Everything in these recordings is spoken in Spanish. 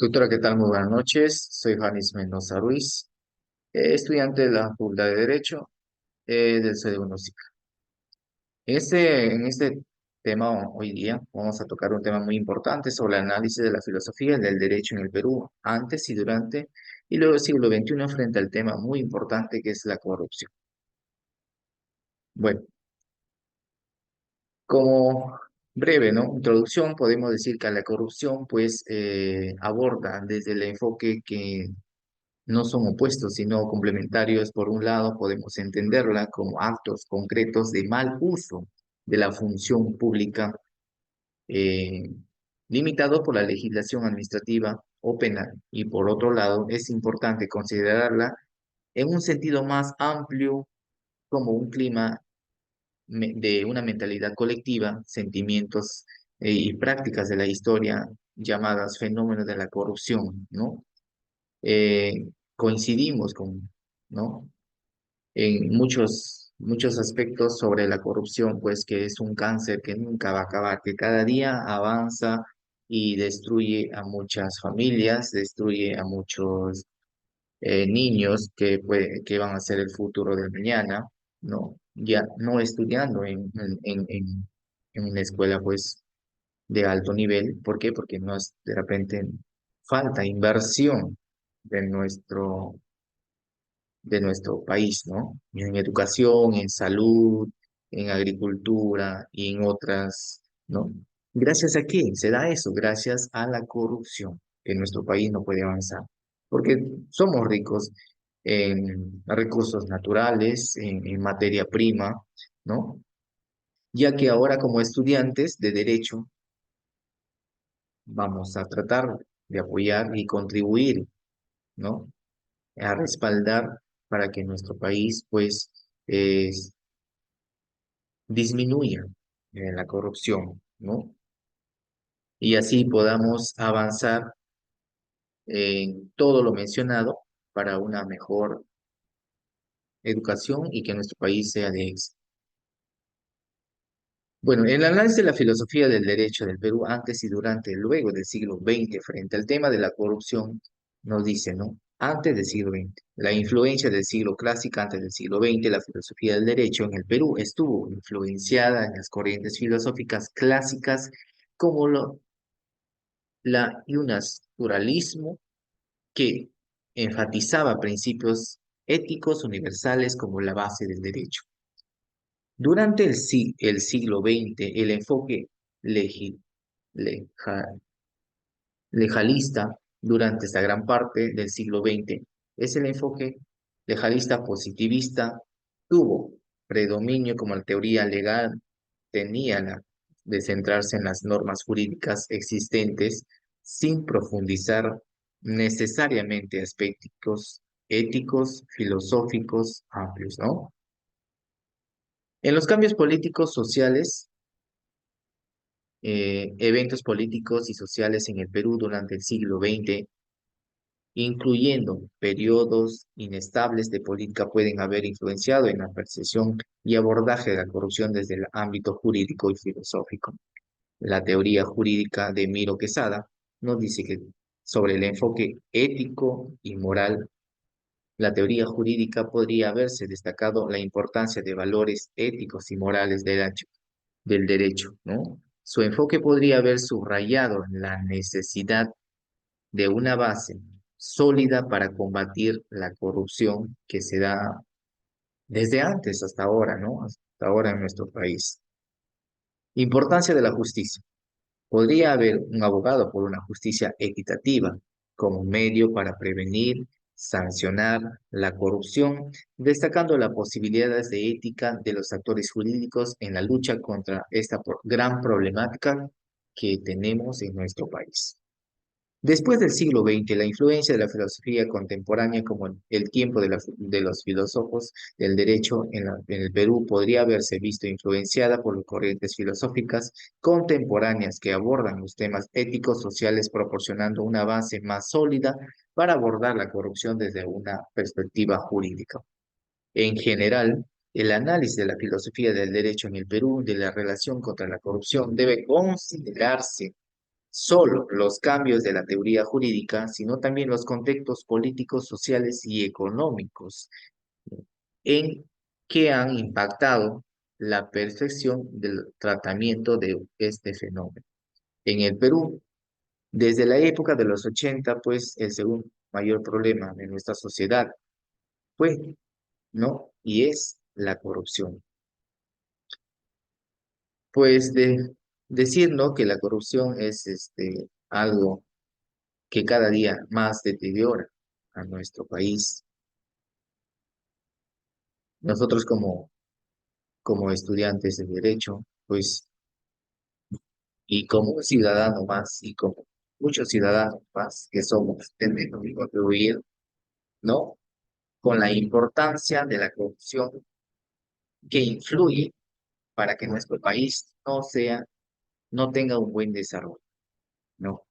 Doctora, ¿qué tal? Muy buenas noches. Soy Janis Mendoza Ruiz, estudiante de la Facultad de Derecho del CDU Música. En este tema hoy día vamos a tocar un tema muy importante sobre el análisis de la filosofía del derecho en el Perú, antes y durante, y luego del siglo XXI frente al tema muy importante que es la corrupción. Bueno, como breve, ¿no? Introducción, podemos decir que la corrupción pues aborda desde el enfoque que no son opuestos, sino complementarios. Por un lado, podemos entenderla como actos concretos de mal uso de la función pública, eh, limitado por la legislación administrativa o penal. Y por otro lado, es importante considerarla en un sentido más amplio como un clima de una mentalidad colectiva, sentimientos y prácticas de la historia llamadas fenómenos de la corrupción, ¿no? Coincidimos ¿no? En muchos aspectos sobre la corrupción, pues que es un cáncer que nunca va a acabar, que cada día avanza y destruye a muchas familias, destruye a muchos niños que van a ser el futuro del mañana, ¿no? Ya no estudiando en una escuela, pues, de alto nivel. ¿Por qué? Porque no es, de repente falta inversión de nuestro país, ¿no? En educación, en salud, en agricultura y en otras, ¿no? ¿Gracias a quién se da eso? Gracias a la corrupción, que nuestro país no puede avanzar, porque somos ricos en recursos naturales, en materia prima, ¿no? Ya que ahora como estudiantes de derecho vamos a tratar de apoyar y contribuir, ¿no? A respaldar para que nuestro país, pues, disminuya la corrupción, ¿no? Y así podamos avanzar en todo lo mencionado para una mejor educación y que nuestro país sea de éxito. Bueno, el análisis de la filosofía del derecho del Perú antes y durante y luego del siglo XX frente al tema de la corrupción nos dice, ¿no? Antes del siglo XX, la influencia del siglo clásico antes del siglo XX, la filosofía del derecho en el Perú estuvo influenciada en las corrientes filosóficas clásicas como la y un naturalismo que enfatizaba principios éticos universales como la base del derecho. Durante el siglo XX, el enfoque legi- leja- legalista, durante esta gran parte del siglo XX, es el enfoque legalista positivista, tuvo predominio como la teoría legal tenía de centrarse en las normas jurídicas existentes sin profundizar necesariamente aspectos éticos, filosóficos amplios, ¿no? En los cambios políticos, sociales, eventos políticos y sociales en el Perú durante el siglo XX, incluyendo periodos inestables de política, pueden haber influenciado en la percepción y abordaje de la corrupción desde el ámbito jurídico y filosófico. La teoría jurídica de Miro Quesada nos dice que sobre el enfoque ético y moral, la teoría jurídica podría haberse destacado la importancia de valores éticos y morales del derecho, ¿no? Su enfoque podría haber subrayado la necesidad de una base sólida para combatir la corrupción que se da desde antes hasta ahora, ¿no? Hasta ahora en nuestro país. Importancia de la justicia. Podría haber un abogado por una justicia equitativa como medio para prevenir, sancionar la corrupción, destacando las posibilidades de ética de los actores jurídicos en la lucha contra esta gran problemática que tenemos en nuestro país. Después del siglo XX, la influencia de la filosofía contemporánea como el tiempo de los filósofos del derecho en el Perú podría haberse visto influenciada por las corrientes filosóficas contemporáneas que abordan los temas éticos sociales, proporcionando una base más sólida para abordar la corrupción desde una perspectiva jurídica. En general, el análisis de la filosofía del derecho en el Perú de la relación contra la corrupción debe considerarse solo los cambios de la teoría jurídica, sino también los contextos políticos, sociales y económicos en que han impactado la percepción del tratamiento de este fenómeno. En el Perú, desde la época de los 80, pues el segundo mayor problema de nuestra sociedad fue, ¿no? Y es la corrupción. Pues decir, ¿no? Que la corrupción es algo que cada día más deteriora a nuestro país. Nosotros como estudiantes de derecho, pues, y como un ciudadano más, y como muchos ciudadanos más que somos, tenemos que contribuir, ¿no? Con la importancia de la corrupción que influye para que nuestro país no tenga un buen desarrollo, ¿no?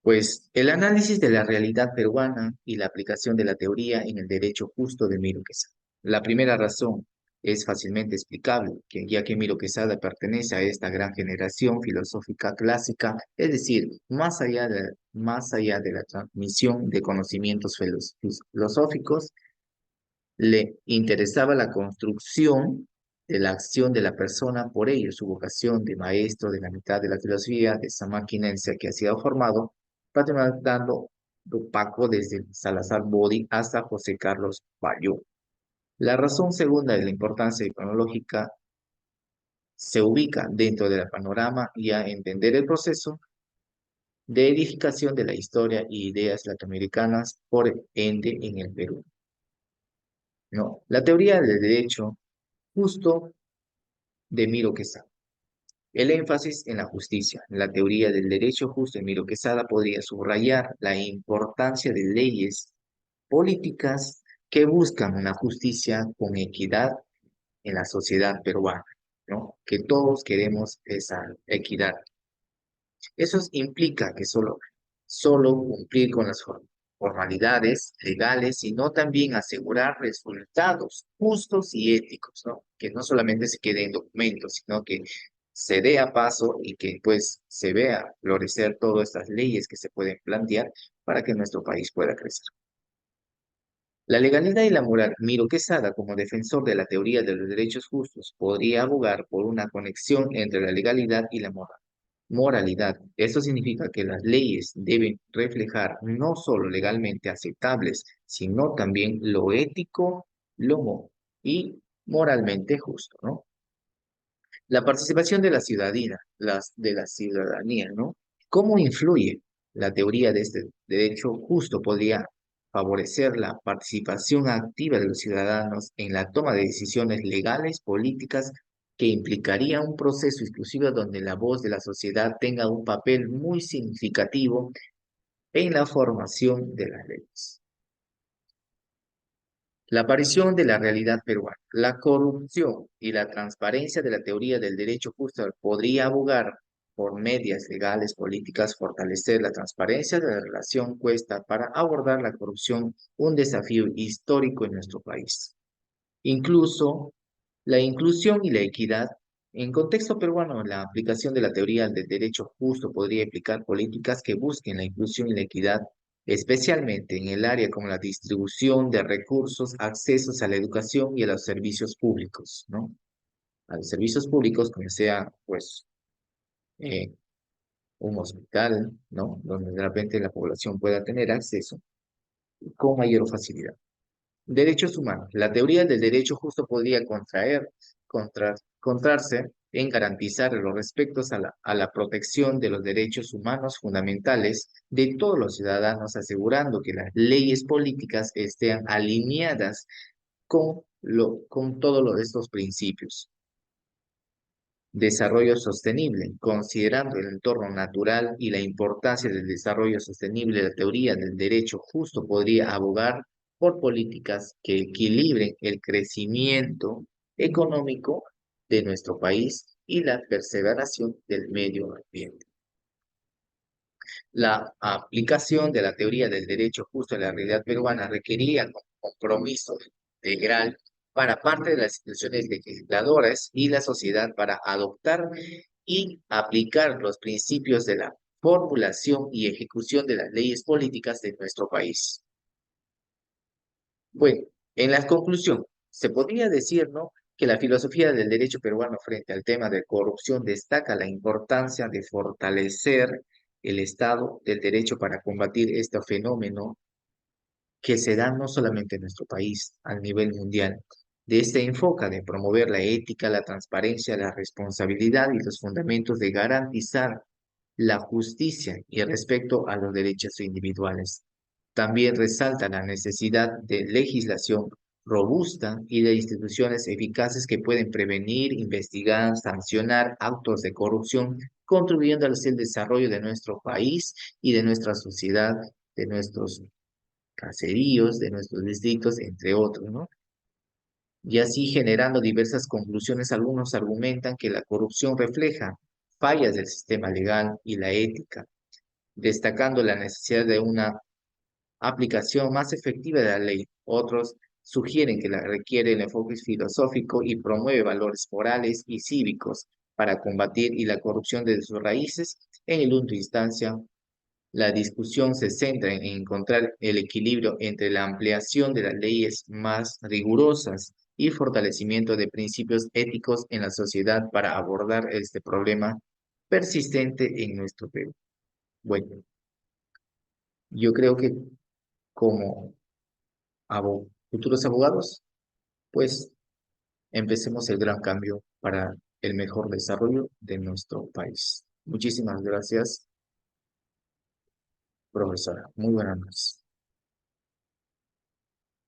Pues el análisis de la realidad peruana y la aplicación de la teoría en el derecho justo de Miro Quesada. La primera razón es fácilmente explicable, que ya que Miro Quesada pertenece a esta gran generación filosófica clásica, es decir, más allá de la transmisión de conocimientos filosóficos, le interesaba la construcción de la acción de la persona, por ello su vocación de maestro de la mitad de la filosofía, de esa maquinencia que ha sido formado, patronizando Paco desde Salazar Bodi hasta José Carlos Bayó. La razón segunda de la importancia econológica se ubica dentro del panorama y a entender el proceso de edificación de la historia y ideas latinoamericanas, por ende en el Perú. No, la teoría del derecho justo de Miro Quesada. El énfasis en la justicia. La teoría del derecho justo de Miro Quesada podría subrayar la importancia de leyes políticas que buscan una justicia con equidad en la sociedad peruana, ¿no? Que todos queremos esa equidad. Eso implica que solo cumplir con las formalidades legales, sino también asegurar resultados justos y éticos, ¿no? Que no solamente se quede en documentos, sino que se dé a paso y que pues se vea florecer todas estas leyes que se pueden plantear para que nuestro país pueda crecer. La legalidad y la moral. Miro Quesada, como defensor de la teoría de los derechos justos, podría abogar por una conexión entre la legalidad y la moral. Moralidad. Esto significa que las leyes deben reflejar no solo legalmente aceptables, sino también lo ético, y moralmente justo, ¿no? La participación de la de la ciudadanía, ¿no? ¿Cómo influye la teoría de este derecho justo? Podría favorecer la participación activa de los ciudadanos en la toma de decisiones legales, políticas, que implicaría un proceso exclusivo donde la voz de la sociedad tenga un papel muy significativo en la formación de las leyes. La aparición de la realidad peruana, la corrupción y la transparencia de la teoría del derecho justo podría abogar por medidas legales, políticas, fortalecer la transparencia de la relación cuesta para abordar la corrupción, un desafío histórico en nuestro país. Incluso la inclusión y la equidad. En contexto peruano, la aplicación de la teoría del derecho justo podría implicar políticas que busquen la inclusión y la equidad, especialmente en el área como la distribución de recursos, accesos a la educación y a los servicios públicos, ¿no? A los servicios públicos, como sea, pues, eh, un hospital, ¿no? Donde de repente la población pueda tener acceso con mayor facilidad. Derechos humanos. La teoría del derecho justo podría contrarse en garantizar los respectos a la protección de los derechos humanos fundamentales de todos los ciudadanos, asegurando que las leyes políticas estén alineadas con todos estos principios. Desarrollo sostenible. Considerando el entorno natural y la importancia del desarrollo sostenible, la teoría del derecho justo podría abogar por políticas que equilibren el crecimiento económico de nuestro país y la perseveración del medio ambiente. La aplicación de la teoría del derecho justo en la realidad peruana requería un compromiso integral para parte de las instituciones legisladoras y la sociedad para adoptar y aplicar los principios de la formulación y ejecución de las leyes políticas de nuestro país. Bueno, en la conclusión, se podría decir, ¿no?, que la filosofía del derecho peruano frente al tema de corrupción destaca la importancia de fortalecer el Estado del Derecho para combatir este fenómeno que se da no solamente en nuestro país, a nivel mundial. De este enfoque de promover la ética, la transparencia, la responsabilidad y los fundamentos de garantizar la justicia y respecto a los derechos individuales. También resalta la necesidad de legislación robusta y de instituciones eficaces que pueden prevenir, investigar, sancionar actos de corrupción, contribuyendo al desarrollo de nuestro país y de nuestra sociedad, de nuestros caseríos, de nuestros distritos, entre otros, ¿no? Y así generando diversas conclusiones, algunos argumentan que la corrupción refleja fallas del sistema legal y la ética, destacando la necesidad de una aplicación más efectiva de la ley. Otros sugieren que la requiere el enfoque filosófico y promueve valores morales y cívicos para combatir y la corrupción desde sus raíces. En última instancia, la discusión se centra en encontrar el equilibrio entre la ampliación de las leyes más rigurosas y fortalecimiento de principios éticos en la sociedad para abordar este problema persistente en nuestro Perú. Bueno, yo creo que como futuros abogados, pues empecemos el gran cambio para el mejor desarrollo de nuestro país. Muchísimas gracias, profesora. Muy buenas noches.